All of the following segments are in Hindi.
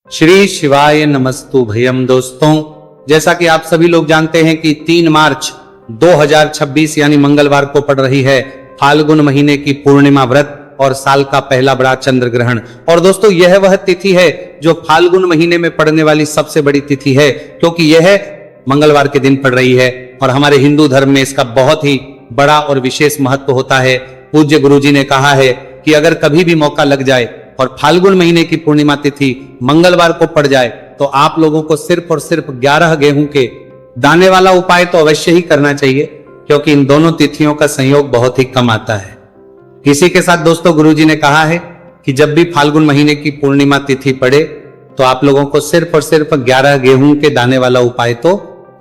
श्री शिवाय नमस्तु भयम। दोस्तों, जैसा कि आप सभी लोग जानते हैं कि 3 मार्च 2026 यानी मंगलवार को पड़ रही है फाल्गुन महीने की पूर्णिमा व्रत और साल का पहला बड़ा चंद्र ग्रहण। और दोस्तों, यह वह तिथि है जो फाल्गुन महीने में पड़ने वाली सबसे बड़ी तिथि है, क्योंकि यह मंगलवार के दिन पड़ रही है और हमारे हिंदू धर्म में इसका बहुत ही बड़ा और विशेष महत्व होता है। पूज्य गुरुजी ने कहा है कि अगर कभी भी मौका लग जाए और फाल्गुन महीने की पूर्णिमा तिथि मंगलवार को पड़ जाए तो आप लोगों को सिर्फ और सिर्फ 11 गेहूं के दाने वाला उपाय तो अवश्य ही करना चाहिए, क्योंकि इन दोनों तिथियों का संयोग बहुत ही कम आता है। इसी के साथ दोस्तों, गुरुजी ने कहा है कि जब भी फाल्गुन महीने की पूर्णिमा तिथि पड़े तो आप लोगों को सिर्फ और सिर्फ 11 गेहूं के दाने वाला उपाय तो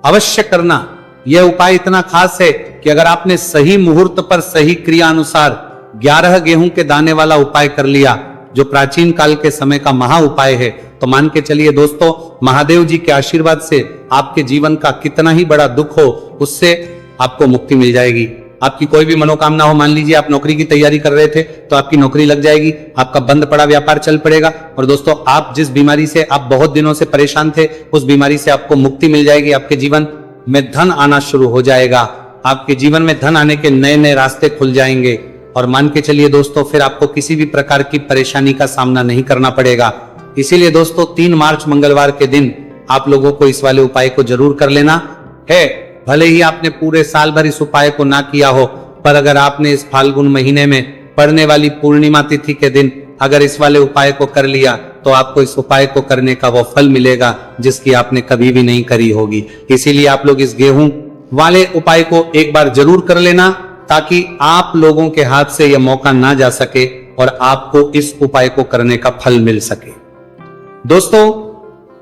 अवश्य करना। यह उपाय इतना खास है कि अगर आपने सही मुहूर्त पर सही क्रिया अनुसार 11 गेहूं के दाने वाला उपाय कर लिया, जो प्राचीन काल के समय का महा उपाय है, तो मान के चलिए दोस्तों, महादेव जी के आशीर्वाद से आपके जीवन का कितना ही बड़ा दुख हो, उससे आपको मुक्ति मिल जाएगी। आपकी कोई भी मनोकामना हो, मान लीजिए आप नौकरी की तैयारी कर रहे थे तो आपकी नौकरी लग जाएगी, आपका बंद पड़ा व्यापार चल पड़ेगा। और दोस्तों, आप जिस बीमारी से आप बहुत दिनों से परेशान थे, उस बीमारी से आपको मुक्ति मिल जाएगी। आपके जीवन में धन आना शुरू हो जाएगा, आपके जीवन में धन आने के नए नए रास्ते खुल जाएंगे। और मान के चलिए दोस्तों, फिर आपको किसी भी प्रकार की परेशानी का सामना नहीं करना पड़ेगा। इसीलिए दोस्तों, 3 मार्च मंगलवार के दिन आप लोगों को इस वाले उपाय को जरूर कर लेना है। भले ही आपने पूरे साल भर इस उपाय को ना किया हो, पर अगर आपने इस फाल्गुन महीने में पड़ने वाली पूर्णिमा तिथि के दिन अगर इस वाले उपाय को कर लिया तो आपको इस उपाय को करने का वो फल मिलेगा जिसकी आपने कभी भी नहीं करी होगी। इसीलिए आप लोग इस गेहूं वाले उपाय को एक बार जरूर कर लेना, ताकि आप लोगों के हाथ से यह मौका ना जा सके और आपको इस उपाय को करने का फल मिल सके। दोस्तों,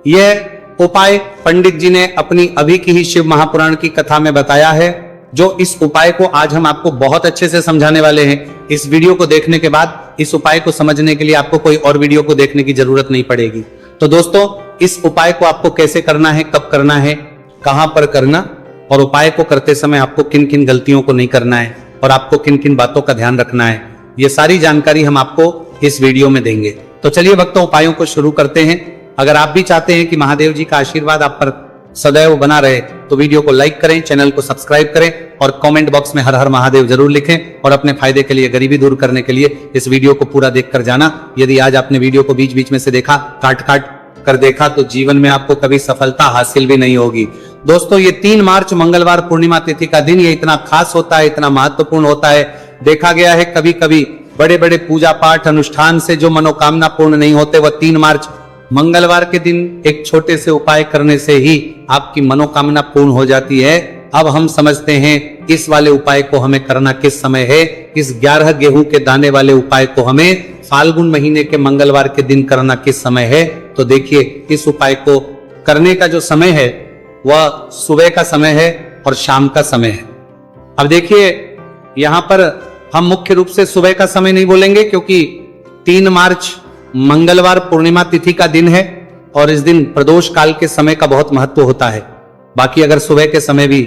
यह उपाय पंडित जी ने अपनी अभी की ही शिव महापुराण की कथा में बताया है, जो इस उपाय को आज हम आपको बहुत अच्छे से समझाने वाले हैं। इस वीडियो को देखने के बाद इस उपाय को समझने के लिए आपको कोई और वीडियो को देखने की जरूरत नहीं पड़ेगी। तो दोस्तों, इस उपाय को आपको कैसे करना है, कब करना है, कहां पर करना, और उपाय को करते समय आपको किन किन गलतियों को नहीं करना है और आपको किन किन बातों का ध्यान रखना है, ये सारी जानकारी हम आपको इस वीडियो में देंगे। तो चलिए भक्तों, उपायों को शुरू करते हैं। अगर आप भी चाहते हैं कि महादेव जी का आशीर्वाद आप पर सदैव बना रहे तो वीडियो को लाइक करें, चैनल को सब्सक्राइब करें और कमेंट बॉक्स में हर हर महादेव जरूर लिखें। और अपने फायदे के लिए, गरीबी दूर करने के लिए इस वीडियो को पूरा देखकर जाना। यदि आज आपने वीडियो को बीच बीच में से देखा, काट काट कर देखा, तो जीवन में आपको कभी सफलता हासिल भी नहीं होगी। दोस्तों, ये 3 मार्च मंगलवार पूर्णिमा तिथि का दिन ये इतना खास होता है, इतना महत्वपूर्ण होता है। देखा गया है कभी कभी बड़े बड़े पूजा पाठ अनुष्ठान से जो मनोकामना पूर्ण नहीं होते, वह 3 मार्च मंगलवार के दिन एक छोटे से उपाय करने से ही आपकी मनोकामना पूर्ण हो जाती है। अब हम समझते हैं इस वाले उपाय को हमें करना किस समय है। इस 11 गेहूं के दाने वाले उपाय को हमें फाल्गुन महीने के मंगलवार के दिन करना किस समय है। तो देखिए, इस उपाय को करने का जो समय है वह सुबह का समय है और शाम का समय है। अब देखिए, यहां पर हम मुख्य रूप से सुबह का समय नहीं बोलेंगे, क्योंकि 3 मार्च मंगलवार पूर्णिमा तिथि का दिन है और इस दिन प्रदोष काल के समय का बहुत महत्व होता है। बाकी अगर सुबह के समय भी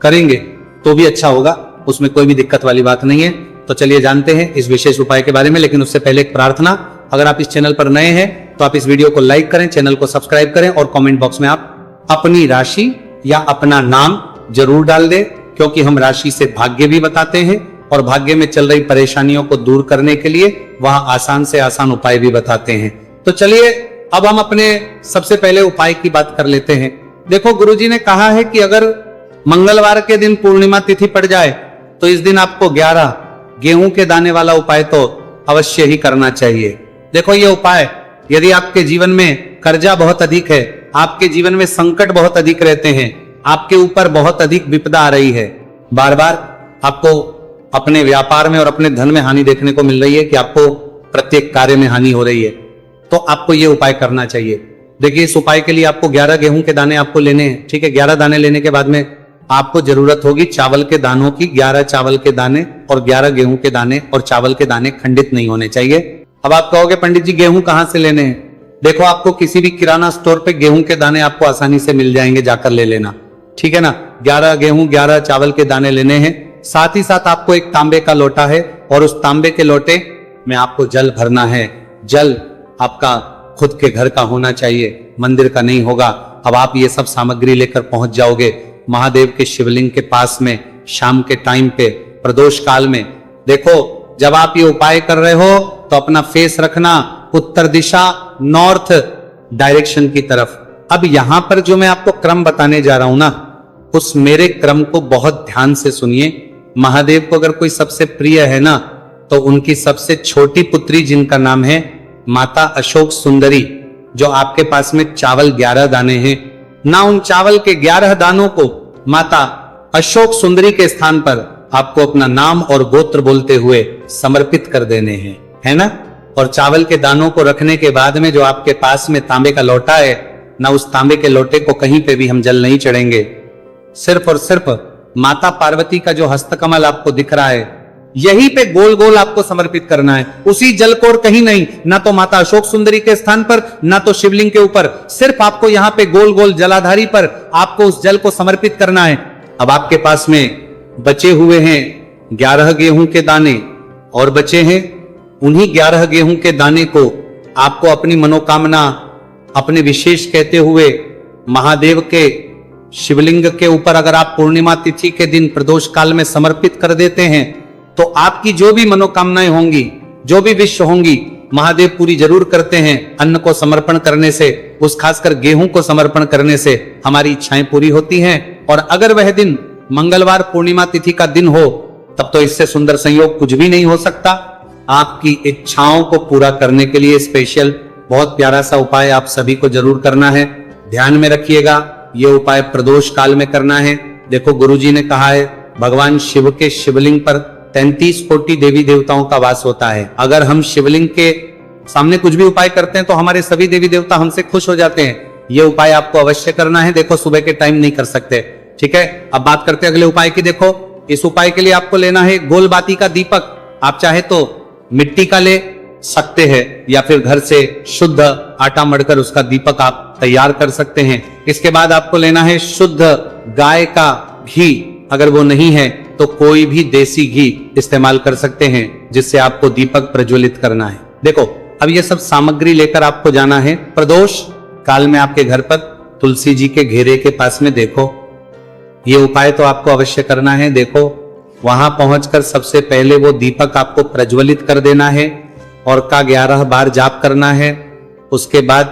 करेंगे तो भी अच्छा होगा, उसमें कोई भी दिक्कत वाली बात नहीं है। तो चलिए जानते हैं इस विशेष उपाय के बारे में। लेकिन उससे पहले एक प्रार्थना, अगर आप इस चैनल पर नए हैं तो आप इस वीडियो को लाइक करें, चैनल को सब्सक्राइब करें और कमेंट बॉक्स में आप अपनी राशि या अपना नाम जरूर डाल दें, क्योंकि हम राशि से भाग्य भी बताते हैं और भाग्य में चल रही परेशानियों को दूर करने के लिए वहां आसान से आसान उपाय भी बताते हैं। तो चलिए अब हम अपने सबसे पहले उपाय की बात कर लेते हैं। देखो, गुरुजी ने कहा है कि अगर मंगलवार के दिन पूर्णिमा तिथि पड़ जाए तो इस दिन आपको 11 गेहूं के दाने वाला उपाय तो अवश्य ही करना चाहिए। देखो, ये उपाय, यदि आपके जीवन में कर्जा बहुत अधिक है, आपके जीवन में संकट बहुत अधिक रहते हैं, आपके ऊपर बहुत अधिक विपदा आ रही है, बार बार आपको अपने व्यापार में और अपने धन में हानि देखने को मिल रही है कि आपको प्रत्येक कार्य में हानि हो रही है, तो आपको यह उपाय करना चाहिए। देखिए, इस उपाय के लिए आपको 11 गेहूं के दाने आपको लेने हैं। ठीक है, 11 दाने लेने के बाद में आपको जरूरत होगी चावल के दानों की। 11 चावल के दाने और 11 गेहूं के दाने, और चावल के दाने खंडित नहीं होने चाहिए। अब आप कहोगे, पंडित जी गेहूं कहां से लेने हैं? देखो, आपको किसी भी किराना स्टोर पे गेहूं के दाने आपको आसानी से मिल जाएंगे, जाकर ले लेना। ठीक है ना, 11 गेहूं 11 चावल के दाने लेने हैं। साथ ही साथ आपको एक तांबे का लोटा है और उस तांबे के लोटे में आपको जल भरना है। जल आपका खुद के घर का होना चाहिए, मंदिर का नहीं होगा। अब आप ये सब सामग्री लेकर पहुंच जाओगे महादेव के शिवलिंग के पास में शाम के टाइम पे प्रदोष काल में। देखो जब आप ये उपाय कर रहे हो तो अपना फेस रखना उत्तर दिशा, नॉर्थ डायरेक्शन की तरफ। अब यहां पर जो मैं आपको क्रम बताने जा रहा हूं ना, उस मेरे क्रम को बहुत ध्यान से सुनिए। महादेव को अगर कोई सबसे प्रिय है ना, तो उनकी सबसे छोटी पुत्री जिनका नाम है माता अशोक सुंदरी, जो आपके पास में चावल 11 दाने हैं ना, उन चावल के 11 दानों को माता अशोक सुंदरी के स्थान पर आपको अपना नाम और गोत्र बोलते हुए समर्पित कर देने हैं, है ना। और चावल के दानों को रखने के बाद में जो आपके पास में तांबे का लोटा है ना, उस तांबे के लोटे को कहीं पे भी हम जल नहीं चढ़ेंगे। सिर्फ और सिर्फ माता पार्वती का जो हस्तकमल आपको दिख रहा है, यहीं पे गोल गोल आपको समर्पित करना है। उसी जल को और कहीं नहीं, ना तो माता अशोक सुंदरी के स्थान पर, ना तो शिवलिंग के ऊपर, सिर्फ आपको यहां पे गोल गोल जलाधारी पर आपको उस जल को समर्पित करना है। अब आपके पास में बचे हुए हैं 11 गेहूं के दाने और बचे हैं, उन्हीं 11 गेहूं के दाने को आपको अपनी मनोकामना अपने विशेष कहते हुए महादेव के शिवलिंग के ऊपर अगर आप पूर्णिमा तिथि के दिन प्रदोष काल में समर्पित कर देते हैं तो आपकी जो भी मनोकामनाएं होंगी, जो भी विश होंगी, महादेव पूरी जरूर करते हैं। अन्न को समर्पण करने से, उस खासकर गेहूं को समर्पण करने से हमारी इच्छाएं पूरी होती हैं। और अगर वह दिन मंगलवार पूर्णिमा तिथि का दिन हो, तब तो इससे सुंदर संयोग कुछ भी नहीं हो सकता। आपकी इच्छाओं को पूरा करने के लिए स्पेशल बहुत प्यारा सा उपाय आप सभी को जरूर करना है। ध्यान में रखिएगा, ये उपाय प्रदोष काल में करना है। देखो गुरुजी ने कहा है भगवान शिव के शिवलिंग पर 33 कोटि देवी देवताओं का वास होता है। अगर हम शिवलिंग के सामने कुछ भी उपाय करते हैं तो हमारे सभी देवी देवता हमसे खुश हो जाते हैं। ये उपाय आपको अवश्य करना है। देखो सुबह के टाइम नहीं कर सकते, ठीक है। अब बात करते हैं अगले उपाय की। देखो इस उपाय के लिए आपको लेना है गोल बाती का दीपक। आप चाहे तो मिट्टी का ले सकते हैं या फिर घर से शुद्ध आटा मढ़कर उसका दीपक आप तैयार कर सकते हैं। इसके बाद आपको लेना है शुद्ध गाय का घी। अगर वो नहीं है तो कोई भी देसी घी इस्तेमाल कर सकते हैं जिससे आपको दीपक प्रज्वलित करना है। देखो अब ये सब सामग्री लेकर आपको जाना है प्रदोष काल में आपके घर पर तुलसी जी के घेरे के पास में। देखो ये उपाय तो आपको अवश्य करना है। देखो वहां पहुंचकर सबसे पहले वो दीपक आपको प्रज्वलित कर देना है और का 11 बार जाप करना है। उसके बाद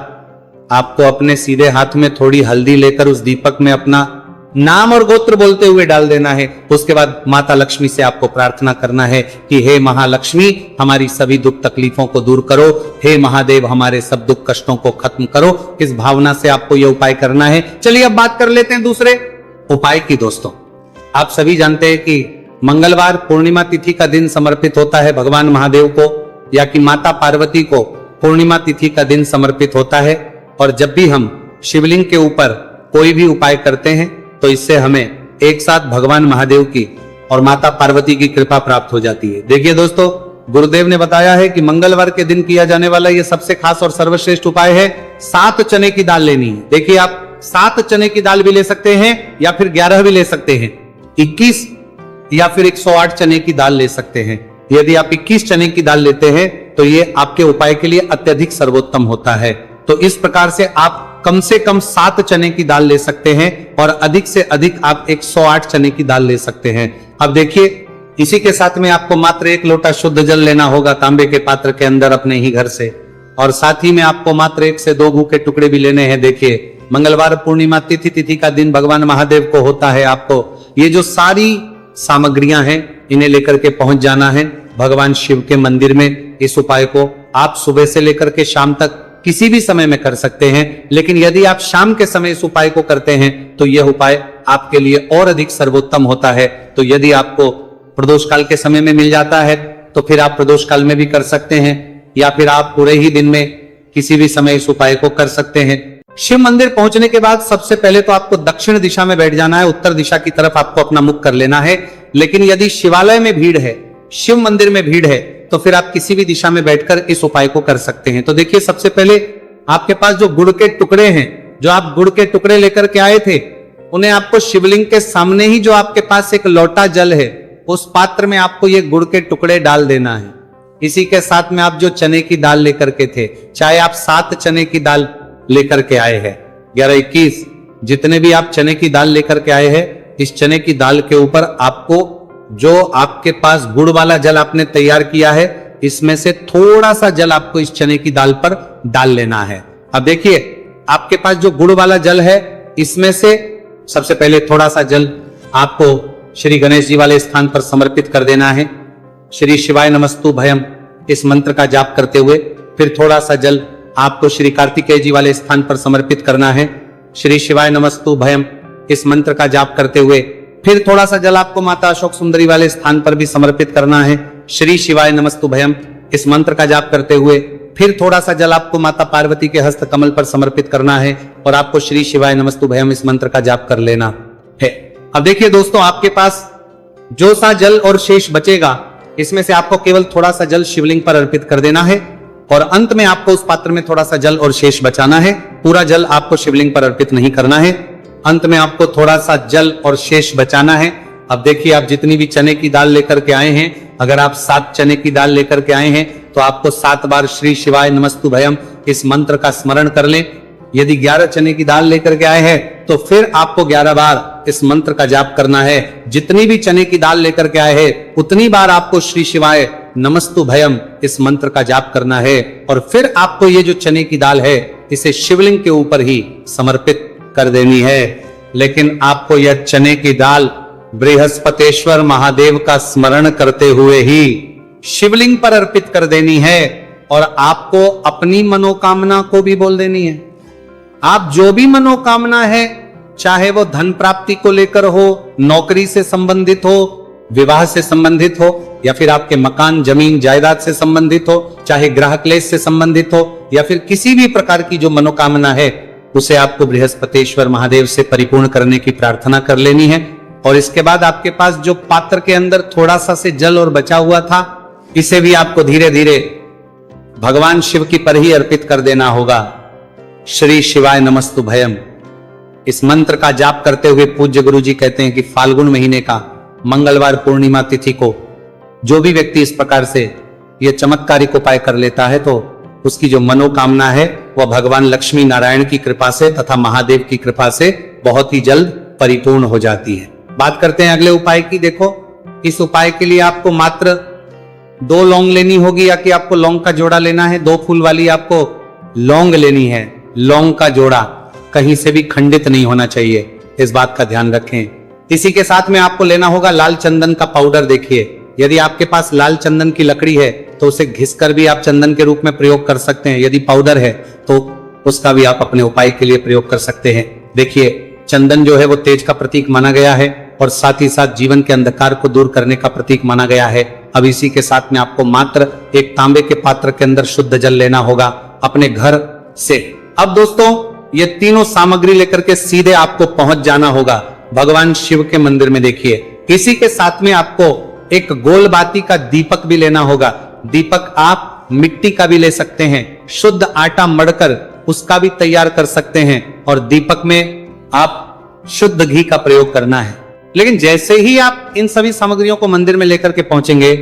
आपको अपने सीधे हाथ में थोड़ी हल्दी लेकर उस दीपक में अपना नाम और गोत्र बोलते हुए डाल देना है। उसके बाद माता लक्ष्मी से आपको प्रार्थना करना है कि हे महालक्ष्मी हमारी सभी दुख तकलीफों को दूर करो, हे महादेव हमारे सब दुख कष्टों को खत्म करो। इस भावना से आपको यह उपाय करना है। चलिए अब बात कर लेते हैं दूसरे उपाय की। दोस्तों आप सभी जानते हैं कि मंगलवार पूर्णिमा तिथि का दिन समर्पित होता है भगवान महादेव को, या कि माता पार्वती को पूर्णिमा तिथि का दिन समर्पित होता है। और जब भी हम शिवलिंग के ऊपर कोई भी उपाय करते हैं तो इससे हमें एक साथ भगवान महादेव की और माता पार्वती की कृपा प्राप्त हो जाती है। देखिए दोस्तों गुरुदेव ने बताया है कि मंगलवार के दिन किया जाने वाला यह सबसे खास और सर्वश्रेष्ठ उपाय है। 7 चने की दाल लेनी है। देखिए आप 7 चने की दाल भी ले सकते हैं या फिर 11 भी ले सकते हैं, 21 या फिर 108 चने की दाल ले सकते हैं। यदि आप 21 चने की दाल लेते हैं तो ये आपके उपाय के लिए अत्यधिक सर्वोत्तम होता है। तो इस प्रकार से आप कम से कम 7 चने की दाल ले सकते हैं और अधिक से अधिक आप 108 चने की दाल ले सकते हैं। अब देखिए इसी के साथ में आपको मात्र 1 लोटा शुद्ध जल लेना होगा तांबे के पात्र के अंदर अपने ही घर से, और साथ ही में आपको मात्र 1 से 2 घू के टुकड़े भी लेने हैं। देखिए मंगलवार पूर्णिमा तिथि का दिन भगवान महादेव को होता है। आपको ये जो सारी सामग्रियां हैं इन्हें लेकर के पहुंच जाना है भगवान शिव के मंदिर में। इस उपाय को आप सुबह से लेकर के शाम तक किसी भी समय में कर सकते हैं, लेकिन यदि आप शाम के समय इस उपाय को करते हैं तो यह उपाय आपके लिए और अधिक सर्वोत्तम होता है। तो यदि आपको प्रदोष काल के समय में मिल जाता है तो फिर आप प्रदोष काल में भी कर सकते हैं, या फिर आप पूरे ही दिन में किसी भी समय इस उपाय को कर सकते हैं। शिव मंदिर पहुंचने के बाद सबसे पहले तो आपको दक्षिण दिशा में बैठ जाना है, उत्तर दिशा की तरफ आपको अपना मुख कर लेना है। लेकिन यदि शिवालय में भीड़ है, शिव मंदिर में भीड़ है, तो फिर आप किसी भी दिशा में बैठकर इस उपाय को कर सकते हैं। तो देखिए सबसे पहले आपके पास जो गुड़ के टुकड़े हैं, जो आप गुड़ के टुकड़े लेकर के आए थे, उन्हें आपको शिवलिंग के सामने ही जो आपके पास एक लोटा जल है उस पात्र में आपको ये गुड़ के टुकड़े डाल देना है। इसी के साथ में आप जो चने की दाल लेकर के थे, चाहे आप 7 चने की दाल लेकर के आए हैं, 11, 21, जितने भी आप चने की दाल लेकर के आए हैं, इस चने की दाल के ऊपर आपको जो आपके पास गुड़ वाला जल आपने तैयार किया है, इसमें से थोड़ा सा जल आपको इस चने की दाल पर डाल लेना है। अब देखिए, आपके पास जो गुड़ वाला जल है, इसमें से सबसे पहले थोड़ा सा जल आपको श्री गणेश जी वाले स्थान पर समर्पित कर देना है। श्री शिवाय नमस्तु भयम इस मंत्र का जाप करते हुए फिर थोड़ा सा जल आपको श्री कार्तिकेय जी वाले स्थान पर समर्पित करना है। श्री शिवाय नमस्तु भयम इस मंत्र का जाप करते हुए फिर थोड़ा सा जल आपको माता अशोक सुंदरी वाले स्थान पर भी समर्पित करना है। श्री शिवाय नमस्तु भयम इस मंत्र का जाप करते हुए फिर थोड़ा सा जल आपको माता पार्वती के हस्त कमल पर समर्पित करना है और आपको श्री शिवाय नमस्तु भयम इस मंत्र का जाप कर लेना है। अब देखिए दोस्तों, आपके पास जो सा जल और शेष बचेगा, इसमें से आपको केवल थोड़ा सा जल शिवलिंग पर अर्पित कर देना है और अंत में आपको उस पात्र में थोड़ा सा जल और शेष बचाना है। पूरा जल आपको शिवलिंग पर अर्पित नहीं करना है, अंत में आपको थोड़ा सा जल और शेष बचाना है। अब देखिए, आप जितनी भी चने की दाल लेकर के आए हैं, अगर आप 7 चने की दाल लेकर के आए हैं तो आपको 7 बार श्री शिवाय नमस्तु भयम इस मंत्र का स्मरण कर लें। यदि 11 चने की दाल लेकर के आए हैं तो फिर आपको 11 बार इस मंत्र का जाप करना है। जितनी भी चने की दाल लेकर के आए हैं, उतनी बार आपको श्री शिवाय नमस्तु भयम इस मंत्र का जाप करना है और फिर आपको ये जो चने की दाल है, इसे शिवलिंग के ऊपर ही समर्पित कर देनी है। लेकिन आपको यह चने की दाल बृहस्पतेश्वर महादेव का स्मरण करते हुए ही शिवलिंग पर अर्पित कर देनी है और आपको अपनी मनोकामना को भी बोल देनी है। आप जो भी मनोकामना है, चाहे वो धन प्राप्ति को लेकर हो, नौकरी से संबंधित हो, विवाह से संबंधित हो, या फिर आपके मकान जमीन जायदाद से संबंधित हो, चाहे ग्रह क्लेश से संबंधित हो, या फिर किसी भी प्रकार की जो मनोकामना है, उसे आपको बृहस्पतेश्वर महादेव से परिपूर्ण करने की प्रार्थना कर लेनी है। और इसके बाद आपके पास जो पात्र के अंदर थोड़ा सा से जल और बचा हुआ था, इसे भी आपको धीरे धीरे भगवान शिव की पर ही अर्पित कर देना होगा। श्री शिवाय नमस्तु भयम इस मंत्र का जाप करते हुए पूज्य गुरु जी कहते हैं कि फाल्गुन महीने का मंगलवार पूर्णिमा तिथि को जो भी व्यक्ति इस प्रकार से यह चमत्कारिक उपाय कर लेता है, तो उसकी जो मनोकामना है वह भगवान लक्ष्मी नारायण की कृपा से तथा महादेव की कृपा से बहुत ही जल्द परिपूर्ण हो जाती है। बात करते हैं अगले उपाय की। देखो, इस उपाय के लिए आपको मात्र 2 लौंग लेनी होगी, या कि आपको लौंग का जोड़ा लेना है। 2 फूल वाली आपको लौंग लेनी है। लौंग का जोड़ा कहीं से भी खंडित नहीं होना चाहिए, इस बात का ध्यान रखें। इसी के साथ में आपको लेना होगा लाल चंदन का पाउडर। देखिए, यदि आपके पास लाल चंदन की लकड़ी है तो उसे घिसकर भी आप चंदन के रूप में प्रयोग कर सकते हैं। यदि पाउडर है तो उसका भी आप अपने उपाय के लिए प्रयोग कर सकते हैं। देखिए, चंदन जो है वो तेज का प्रतीक माना गया है और साथ ही साथ जीवन के अंधकार को दूर करने का प्रतीक माना गया है। अब इसी के साथ में आपको मात्र एक तांबे के पात्र के अंदर शुद्ध जल लेना होगा अपने घर से। अब दोस्तों, ये तीनों सामग्री लेकर के सीधे आपको पहुंच जाना होगा भगवान शिव के मंदिर में। देखिए, इसी के साथ में आपको एक गोल बाती का दीपक भी लेना होगा। दीपक आप मिट्टी का भी ले सकते हैं, शुद्ध आटा मढ़कर उसका भी तैयार कर सकते हैं और दीपक में आप शुद्ध घी का प्रयोग करना है। लेकिन जैसे ही आप इन सभी सामग्रियों को मंदिर में लेकर के पहुंचेंगे,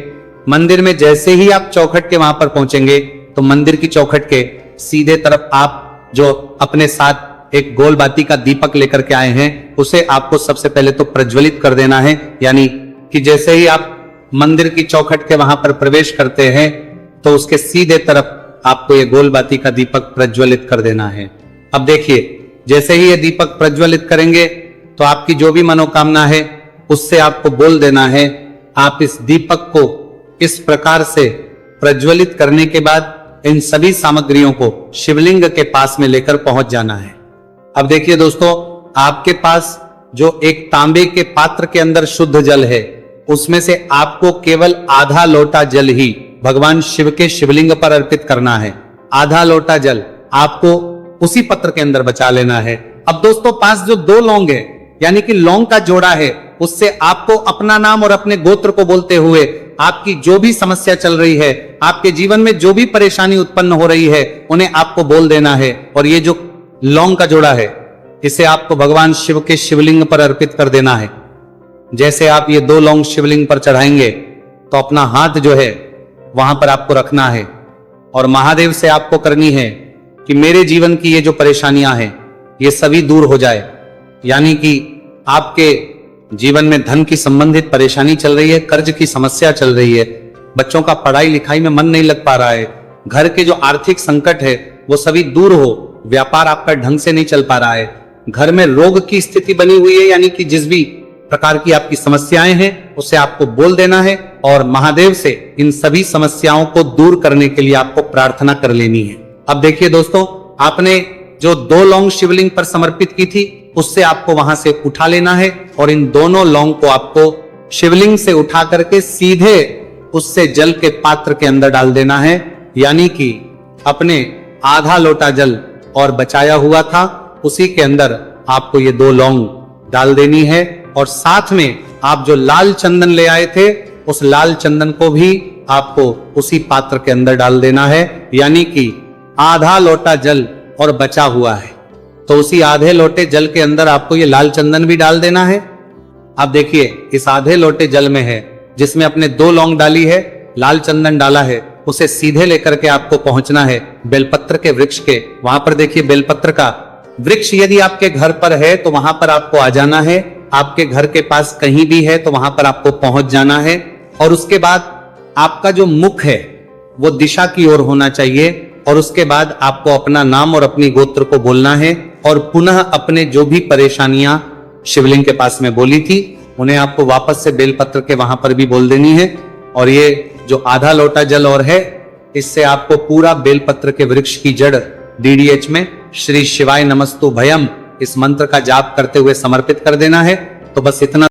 मंदिर में जैसे ही आप चौखट के वहां पर पहुंचेंगे, तो मंदिर की चौखट के सीधे तरफ आप जो अपने साथ एक गोल बाती का दीपक लेकर के आए हैं, उसे आपको सबसे पहले तो प्रज्वलित कर देना है। यानी कि जैसे ही आप मंदिर की चौखट के वहां पर प्रवेश करते हैं, तो उसके सीधे तरफ आपको ये गोल बाती का दीपक प्रज्वलित कर देना है। अब देखिए, जैसे ही ये दीपक प्रज्वलित करेंगे तो आपकी जो भी मनोकामना है उससे आपको बोल देना है। आप इस दीपक को इस प्रकार से प्रज्वलित करने के बाद इन सभी सामग्रियों को शिवलिंग के पास में लेकर पहुंच जाना है। अब देखिए दोस्तों, आपके पास जो एक तांबे के पात्र के अंदर शुद्ध जल है, उसमें से आपको केवल आधा लोटा जल ही भगवान शिव के शिवलिंग पर अर्पित करना है। आधा लोटा जल आपको उसी पत्र के अंदर बचा लेना है। अब दोस्तों, पास जो 2 लौंग है, यानी कि लौंग का जोड़ा है, उससे आपको अपना नाम और अपने गोत्र को बोलते हुए आपकी जो भी समस्या चल रही है, आपके जीवन में जो भी परेशानी उत्पन्न हो रही है, उन्हें आपको बोल देना है। और ये जो लौंग का जोड़ा है, इसे आपको भगवान शिव के शिवलिंग पर अर्पित कर देना है। जैसे आप ये 2 लौंग शिवलिंग पर चढ़ाएंगे तो अपना हाथ जो है वहां पर आपको रखना है और महादेव से आपको करनी है कि मेरे जीवन की ये जो परेशानियां हैं ये सभी दूर हो जाए। यानी कि आपके जीवन में धन की संबंधित परेशानी चल रही है, कर्ज की समस्या चल रही है, बच्चों का पढ़ाई लिखाई में मन नहीं लग पा रहा है, घर के जो आर्थिक संकट है वो सभी दूर हो, व्यापार आपका ढंग से नहीं चल पा रहा है, घर में रोग की स्थिति बनी हुई है, यानी कि जिस भी प्रकार की आपकी समस्याएं हैं उसे आपको बोल देना है और महादेव से इन सभी समस्याओं को दूर करने के लिए आपको प्रार्थना कर लेनी है। अब देखिए दोस्तों, आपने जो 2 लौंग शिवलिंग पर समर्पित की थी उससे आपको वहां से उठा लेना है और इन दोनों लौंग को आपको शिवलिंग से उठा करके सीधे उससे जल के पात्र के अंदर डाल देना है। यानी कि अपने आधा लोटा जल और बचाया हुआ था उसी के अंदर आपको ये 2 लौंग डाल देनी है और साथ में आप जो लाल चंदन ले आए थे उस लाल चंदन को भी आपको उसी पात्र के अंदर डाल देना है। यानी कि आधा लोटा जल और बचा हुआ है तो उसी आधे लोटे जल के अंदर आपको ये लाल चंदन भी डाल देना है। अब देखिए, इस आधे लोटे जल में है जिसमें अपने 2 लौंग डाली है, लाल चंदन डाला है, उसे सीधे लेकर के आपको पहुंचना है बेलपत्र के वृक्ष के। वहां पर देखिए बेलपत्र का वृक्ष यदि आपके घर पर है तो वहां पर आपको आ जाना है, आपके घर के पास कहीं भी है तो वहां पर आपको पहुंच जाना है और उसके बाद आपका जो मुख है वो दिशा की ओर होना चाहिए और उसके बाद आपको अपना नाम और अपनी गोत्र को बोलना है और पुनः अपने जो भी परेशानियां शिवलिंग के पास में बोली थी उन्हें आपको वापस से बेलपत्र के वहां पर भी बोल देनी है। और ये जो आधा लोटा जल और है इससे आपको पूरा बेलपत्र के वृक्ष की जड़ DDH में श्री शिवाय नमस्तु भयम इस मंत्र का जाप करते हुए समर्पित कर देना है। तो बस इतना